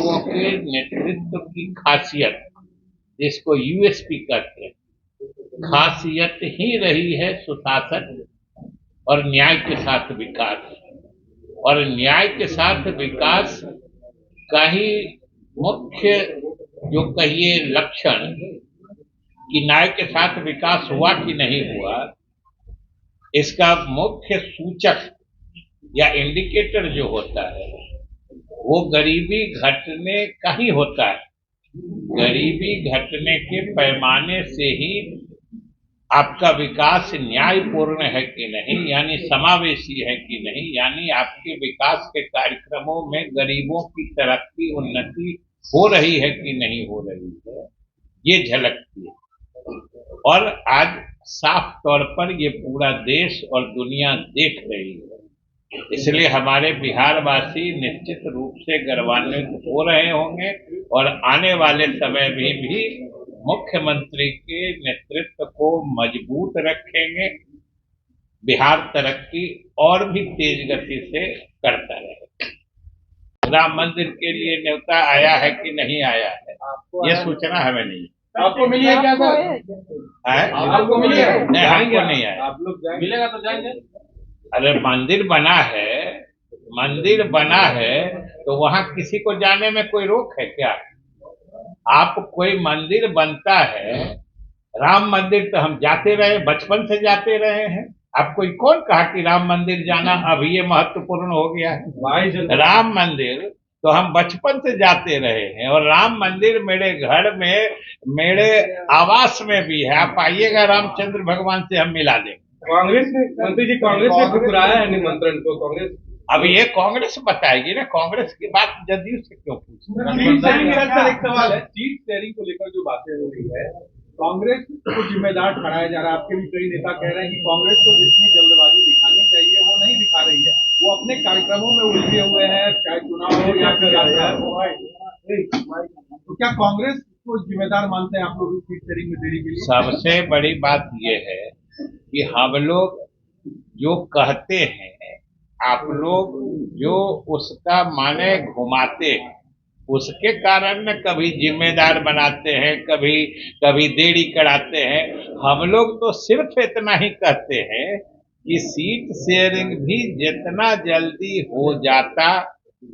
लोगों के नेतृत्व की खासियत, जिसको यूएसपी कहते हैं, खासियत ही रही है सुशासन और न्याय के साथ विकास। और न्याय के साथ विकास का ही मुख्य जो कहिए लक्षण कि न्याय के साथ विकास हुआ कि नहीं हुआ, इसका मुख्य सूचक या इंडिकेटर जो होता है वो गरीबी घटने का ही होता है। गरीबी घटने के पैमाने से ही आपका विकास न्यायपूर्ण है कि नहीं, यानी समावेशी है कि नहीं, यानी आपके विकास के कार्यक्रमों में गरीबों की तरक्की उन्नति हो रही है कि नहीं हो रही है, ये झलकती है। और आज साफ तौर पर ये पूरा देश और दुनिया देख रही है। इसलिए हमारे बिहार वासी निश्चित रूप से गर्वान्वित हो रहे होंगे और आने वाले समय में भी मुख्यमंत्री के नेतृत्व को मजबूत रखेंगे। बिहार तरक्की और भी तेज गति से करता रहेगा। राम मंदिर के लिए न्योता आया है कि नहीं आया है, ये सूचना हमें नहीं। आपको मिली है क्या सर? आपको मिली है? नहीं, हमको नहीं आया। आप लोग मिलेगा तो जाएंगे। अरे मंदिर बना है तो वहां किसी को जाने में कोई रोक है क्या? आप कोई मंदिर बनता है, राम मंदिर तो हम जाते रहे, बचपन से जाते रहे हैं। आपको कौन कहा कि राम मंदिर जाना अभी ये महत्वपूर्ण हो गया है? राम मंदिर तो हम बचपन से जाते रहे हैं और राम मंदिर मेरे घर में, मेरे आवास में भी है। आप आइएगा, रामचंद्र भगवान से हम मिला देंगे। कांग्रेस ने, मंत्री जी, कांग्रेस ने ठुकराया है निमंत्रण को। कांग्रेस अब ये कांग्रेस बताएगी ना, कांग्रेस की बात जदयू से क्यों पूछें? एक सवाल है, सीट शेयरिंग को लेकर जो बातें हो रही है, कांग्रेस को जिम्मेदार ठहराया जा रहा है। आपके भी कई नेता कह रहे हैं कि कांग्रेस को जितनी जल्दबाजी दिखानी चाहिए वो नहीं दिखा रही है, वो अपने कार्यक्रमों में उलझे हुए हैं, चाहे चुनाव हो या फिर यात्रा। तो क्या कांग्रेस को जिम्मेदार मानते हैं आप लोग सीट शेयरिंग में देरी के लिए? सबसे बड़ी बात ये है कि हम लोग जो कहते हैं, आप लोग जो उसका माने घुमाते हैं, उसके कारण न कभी जिम्मेदार बनाते हैं, कभी देरी कराते हैं। हम लोग तो सिर्फ इतना ही कहते हैं कि सीट शेयरिंग भी जितना जल्दी हो जाता,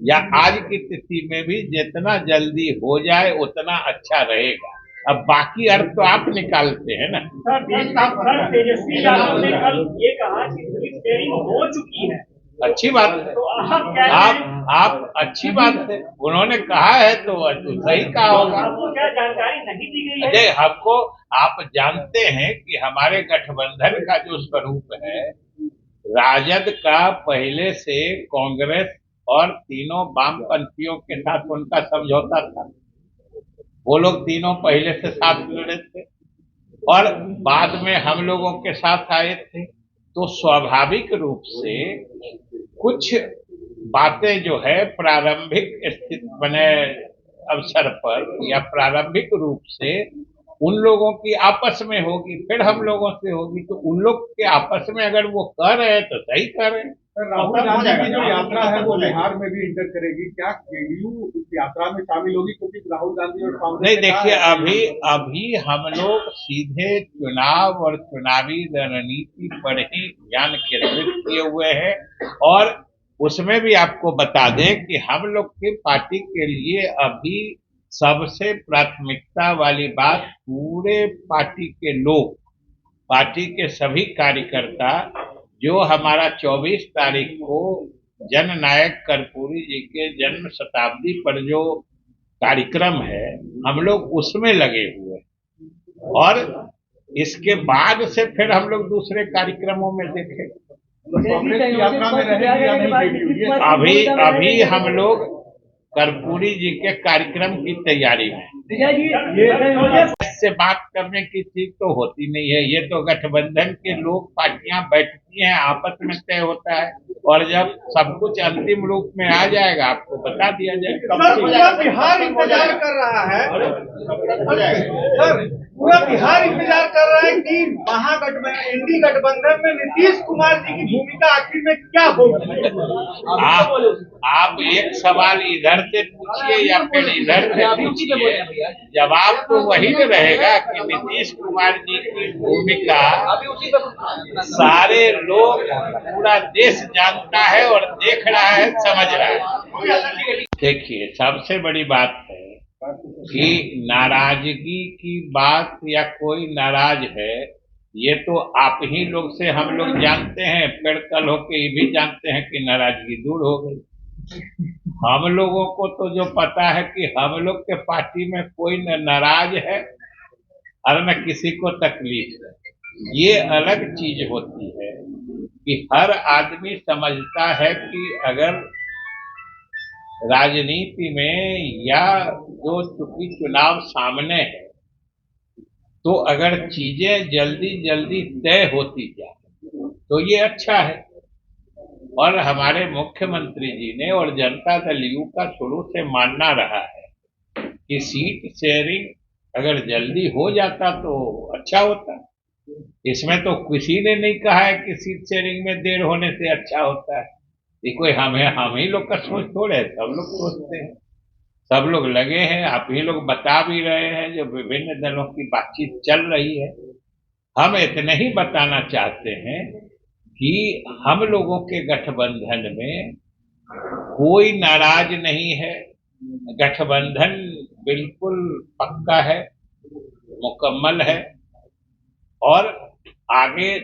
या आज की स्थिति में भी जितना जल्दी हो जाए उतना अच्छा रहेगा। अब बाकी अर्थ तो आप निकालते हैं ना। तेजस्वी यादव ने कल ये कहा कि सीट शेयरिंग हो चुकी है। अच्छी बात है, आप अच्छी बात है, उन्होंने कहा है तो सही कहा होगा। आपको क्या जानकारी नहीं दी गई है? अजय, हमको आप जानते हैं कि हमारे गठबंधन का जो स्वरूप है, राजद का पहले से कांग्रेस और तीनों वामपंथियों के साथ उनका समझौता था। वो लोग तीनों पहले से साथ लड़े थे और बाद में हम लोगों के साथ आए थे। तो स्वाभाविक रूप से कुछ बातें जो है प्रारंभिक स्थिति बने अवसर पर या प्रारंभिक रूप से उन लोगों की आपस में होगी, फिर हम लोगों से होगी। तो उन लोग के आपस में अगर वो कर रहे हैं तो सही कर रहे हैं। राहुल गांधी की जो यात्रा है वो बिहार में भी इंटर करेगी, क्या जेडीयू इस यात्रा में शामिल होगी? क्योंकि राहुल गांधी और कांग्रेस नहीं, देखिए, अभी हम लोग सीधे चुनाव और चुनावी रणनीति पर ही ध्यान केंद्रित किए हुए हैं। और उसमें भी आपको बता दें कि हम लोग की पार्टी के लिए अभी सबसे प्राथमिकता वाली बात, पूरे पार्टी के लोग, पार्टी के सभी कार्यकर्ता, जो हमारा 24 तारीख को जननायक कर्पूरी जी के जन्म शताब्दी पर जो कार्यक्रम है, हम लोग उसमें लगे हुए हैं। और इसके बाद से फिर हम लोग दूसरे कार्यक्रमों में देखें। अभी हम लोग कर्पूरी जी के कार्यक्रम की तैयारी में। इससे बात करने की चीज तो होती नहीं है, ये तो गठबंधन के लोग पार्टियां बैठती होती हैं, आपस में तय होता है, और जब सब कुछ अंतिम रूप में आ जाएगा आपको बता दिया जाएगा। सर, पूरा बिहार इंतजार कर रहा है। सर, पूरा बिहार इंतजार कर रहा है कि महागठबंधन, इंडी गठबंधन में नीतीश कुमार जी की भूमिका आखिर में क्या होगी। आप एक सवाल इधर से पूछिए या फिर इधर से पूछिए, जवाब तो वही न रहेगा कि नीतीश कुमार जी की भूमिका सारे लोग, पूरा देश जानता है और देख रहा है, समझ रहा है। देखिए, सबसे बड़ी बात है कि नाराजगी की बात या कोई नाराज है, ये तो आप ही लोग से हम लोग जानते हैं, फिर कल होके ये भी जानते हैं कि नाराजगी दूर हो गई। हम लोगों को तो जो पता है कि हम लोग के पार्टी में कोई न नाराज है और न किसी को तकलीफ है। ये अलग चीज होती है कि हर आदमी समझता है कि अगर राजनीति में या जो चूंकि चुनाव सामने है, तो अगर चीजें जल्दी जल्दी तय होती जाए तो ये अच्छा है। और हमारे मुख्यमंत्री जी ने और जनता दल यू का शुरू से मानना रहा है कि सीट शेयरिंग अगर जल्दी हो जाता तो अच्छा होता। इसमें तो किसी ने नहीं कहा है कि सीट शेयरिंग में देर होने से अच्छा होता है। ये कोई हम ही लोग का सोच थोड़े है, सब लोग सोचते हैं, सब लोग लगे हैं, आप ही लोग बता भी रहे हैं, जो विभिन्न दलों की बातचीत चल रही है। हम इतना ही बताना चाहते हैं कि हम लोगों के गठबंधन में कोई नाराज नहीं है, गठबंधन बिल्कुल पक्का है, मुकम्मल है। और आगे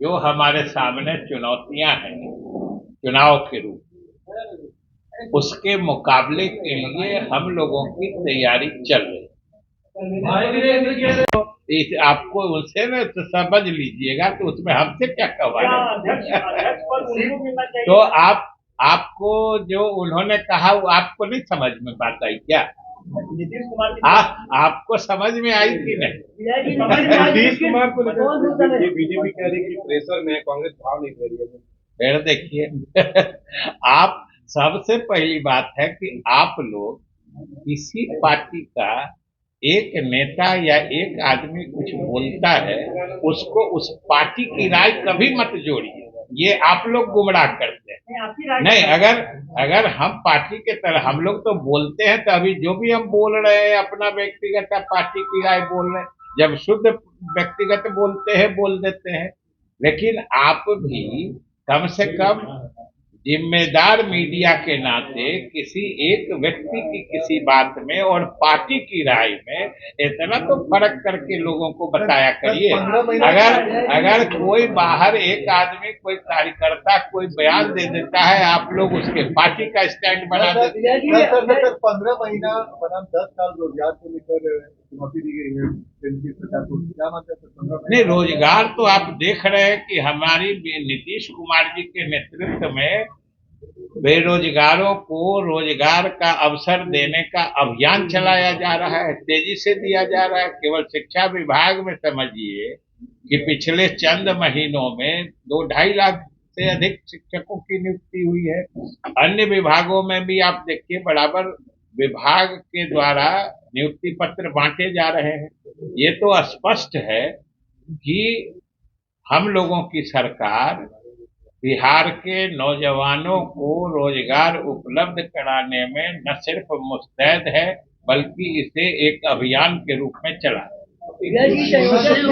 जो हमारे सामने चुनौतियां हैं चुनाव के रूप में, उसके मुकाबले के लिए हम लोगों की तैयारी चल रही है। तो आपको उनसे न तो समझ लीजिएगा, तो उसमें हमसे क्या कवाल। तो आपको जो उन्होंने कहा वो आपको नहीं समझ में बात आई क्या? नीतीश कुमार आपको समझ में आई कि नहीं? नीतीश कुमार को लेकर बीजेपी कह रही है कि प्रेशर में कांग्रेस भाव नहीं दे रही है। फिर देखिए आप, सबसे पहली बात है कि आप लोग किसी पार्टी का एक नेता या एक आदमी कुछ बोलता है, उसको उस पार्टी की राय कभी मत जोड़िए, ये आप लोग गुमराह करते हैं। नहीं, अगर हम पार्टी के तरह हम लोग तो बोलते हैं, तो अभी जो भी हम बोल रहे हैं अपना व्यक्तिगत पार्टी की राय बोल रहे हैं, जब शुद्ध व्यक्तिगत बोलते हैं बोल देते हैं। लेकिन आप भी कम से कम जिम्मेदार मीडिया के नाते किसी एक व्यक्ति की किसी बात में और पार्टी की राय में इतना तो फर्क करके लोगों को बताया करिए। अगर कोई बाहर एक आदमी, कोई कार्यकर्ता कोई बयान दे देता है, आप लोग उसके पार्टी का स्टैंड बना देते हैं। 15 महीना बनाम 10 साल रोजगार को लेकर चुनौती दी गई है, क्या मानते हैं? नहीं, रोजगार तो आप देख रहे हैं कि हमारी नीतीश कुमार जी के नेतृत्व में बेरोजगारों को रोजगार का अवसर देने का अभियान चलाया जा रहा है, तेजी से दिया जा रहा है। केवल शिक्षा विभाग में समझिए कि पिछले चंद महीनों में 2-2.5 लाख से अधिक शिक्षकों की नियुक्ति हुई है। अन्य विभागों में भी आप देखिए, बराबर विभाग के द्वारा नियुक्ति पत्र बांटे जा रहे हैं। ये तो स्पष्ट है कि हम लोगों की सरकार बिहार के नौजवानों को रोजगार उपलब्ध कराने में न सिर्फ मुस्तैद है, बल्कि इसे एक अभियान के रूप में चला है। सुशील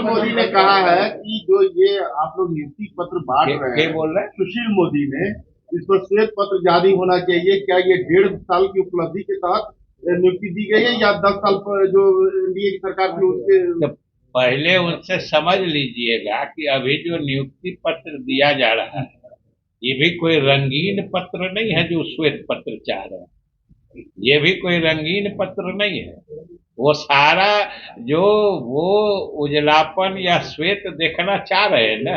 मोदी ने कहा है कि जो ये आप लोग नियुक्ति पत्र बांट रहे हैं, बोल रहे हैं सुशील मोदी ने इस पर श्वेत पत्र जारी होना चाहिए। क्या ये 1.5 साल की उपलब्धि के तहत नियुक्ति दी गई है या 10 साल पर जो एनडीए की सरकार थी उसके? पहले उनसे समझ लीजिएगा कि अभी जो नियुक्ति पत्र दिया जा रहा है, ये भी कोई रंगीन पत्र नहीं है जो श्वेत पत्र चाह रहे हैं। ये भी कोई रंगीन पत्र नहीं है। वो सारा जो वो उजलापन या श्वेत देखना चाह रहे हैं ना,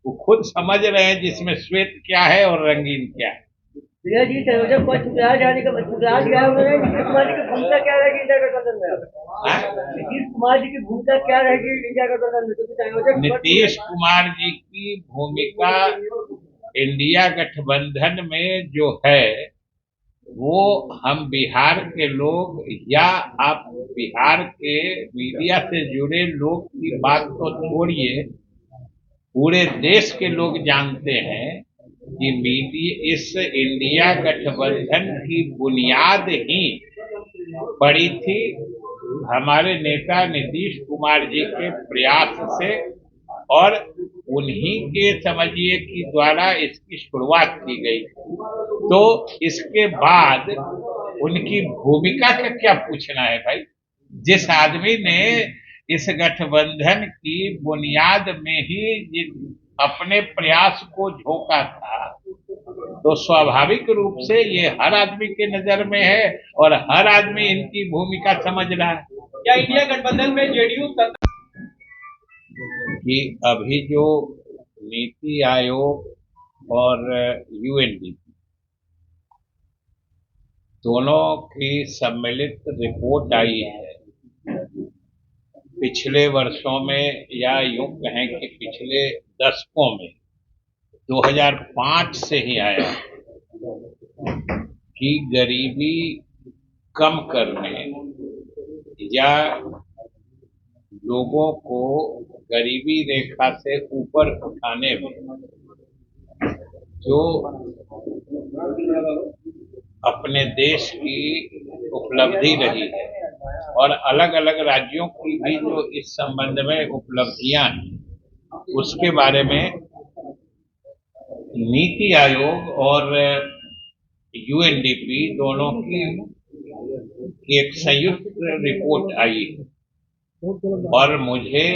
वो खुद समझ रहे हैं जिसमें श्वेत क्या है और रंगीन क्या है। प्रिया जी संयोजक पद ठुकरा जाने का ठुकरा गया उन्होंने। नीतीश कुमार जी की भूमिका क्या रहेगी इंडिया गठबंधन में? नीतीश कुमार जी की भूमिका क्या रहेगी इंडिया गठबंधन में, क्योंकि संयोजक नीतीश कुमार जी की भूमिका इंडिया गठबंधन में जो है वो हम बिहार के लोग या आप बिहार के मीडिया से जुड़े लोग की बात तो छोड़िए, पूरे देश के लोग जानते हैं कि मीडिया इस इंडिया गठबंधन की बुनियाद ही पड़ी थी हमारे नेता नीतीश कुमार जी के प्रयास से, और उन्हीं के समझिए कि द्वारा इसकी शुरुआत की गई। तो इसके बाद उनकी भूमिका का क्या पूछना है भाई? जिस आदमी ने इस गठबंधन की बुनियाद में ही अपने प्रयास को झोंका था, तो स्वाभाविक रूप से ये हर आदमी के नजर में है और हर आदमी इनकी भूमिका समझ रहा है। क्या इंडिया गठबंधन में जेडीयू कि अभी जो नीति आयोग और यूएनडीपी दोनों की सम्मिलित रिपोर्ट आई है, पिछले वर्षों में या यूं कहें कि पिछले दशकों में 2005 से ही आया कि गरीबी कम करने या लोगों को गरीबी रेखा से ऊपर उठाने में जो अपने देश की उपलब्धि रही है और अलग अलग राज्यों की भी जो इस संबंध में उपलब्धियां हैं, उसके बारे में नीति आयोग और यूएनडीपी दोनों की एक संयुक्त रिपोर्ट आई है। और मुझे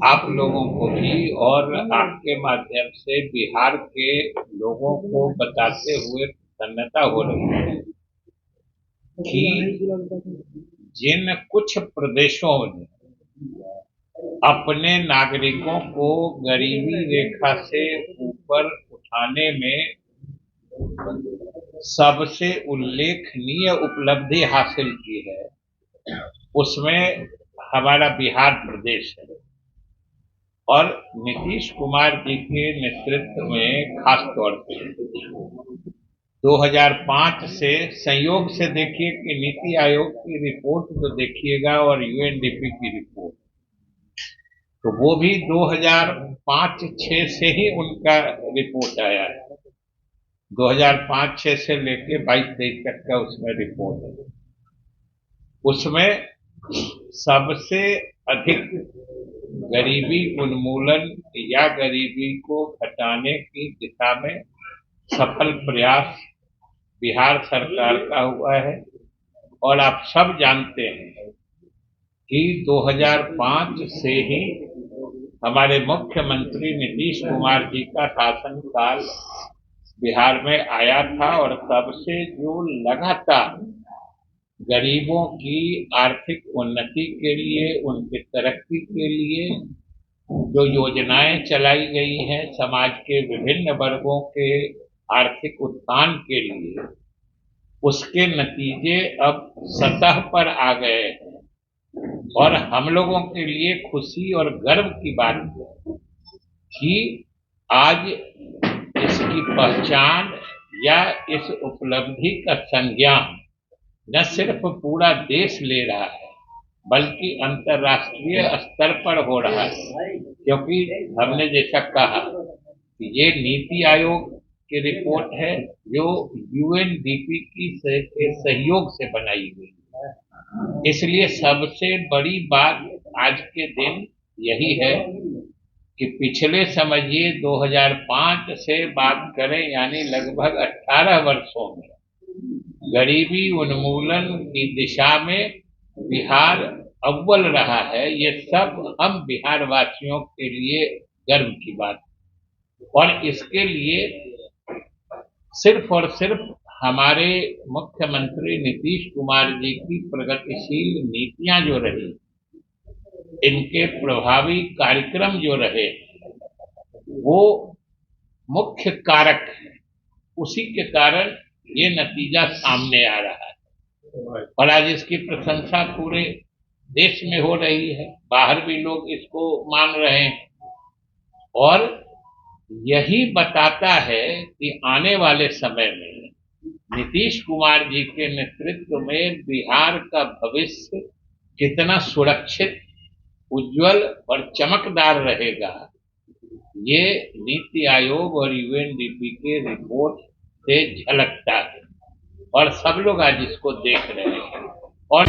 आप लोगों को भी और आपके माध्यम से बिहार के लोगों को बताते हुए प्रसन्नता हो रही है कि जिन कुछ प्रदेशों ने अपने नागरिकों को गरीबी रेखा से ऊपर उठाने में सबसे उल्लेखनीय उपलब्धि हासिल की है, उसमें हमारा बिहार प्रदेश है। और नीतीश कुमार जी के नेतृत्व में खास तौर पर 2005 से संयोग से देखिए कि नीति आयोग की रिपोर्ट तो देखिएगा और यूएनडीपी की रिपोर्ट, तो वो भी 2005-06 से ही उनका रिपोर्ट आया है। 2005-06 से लेके 22-23 तक का उसमें रिपोर्ट है। उसमें सबसे अधिक गरीबी उन्मूलन या गरीबी को घटाने की दिशा में सफल प्रयास बिहार सरकार का हुआ है। और आप सब जानते हैं कि 2005 से ही हमारे मुख्यमंत्री नीतीश कुमार जी का शासनकाल बिहार में आया था, और तब से जो लगातार गरीबों की आर्थिक उन्नति के लिए, उनकी तरक्की के लिए जो योजनाएं चलाई गई हैं, समाज के विभिन्न वर्गों के आर्थिक उत्थान के लिए, उसके नतीजे अब सतह पर आ गए हैं। और हम लोगों के लिए खुशी और गर्व की बात है कि आज इसकी पहचान या इस उपलब्धि का संज्ञान न सिर्फ पूरा देश ले रहा है बल्कि अंतर्राष्ट्रीय स्तर पर हो रहा है, क्योंकि हमने जैसा कहा कि ये नीति आयोग की रिपोर्ट है जो यूएनडीपी के सहयोग से बनाई गई है। इसलिए सबसे बड़ी बात आज के दिन यही है कि पिछले समझिए 2005 से बात करें यानी लगभग 18 वर्षों में गरीबी उन्मूलन की दिशा में बिहार अव्वल रहा है। ये सब हम बिहार वासियों के लिए गर्व की बात है। और इसके लिए सिर्फ और सिर्फ हमारे मुख्यमंत्री नीतीश कुमार जी की प्रगतिशील नीतियां जो रही, इनके प्रभावी कार्यक्रम जो रहे, वो मुख्य कारक है उसी के कारण ये नतीजा सामने आ रहा है और आज इसकी प्रशंसा पूरे देश में हो रही है, बाहर भी लोग इसको मान रहे हैं और यही बताता है कि आने वाले समय में नीतीश कुमार जी के नेतृत्व में बिहार का भविष्य कितना सुरक्षित, उज्जवल और चमकदार रहेगा, ये नीति आयोग और यूएनडीपी के रिपोर्ट से झलकता है और सब लोग आज इसको देख रहे हैं और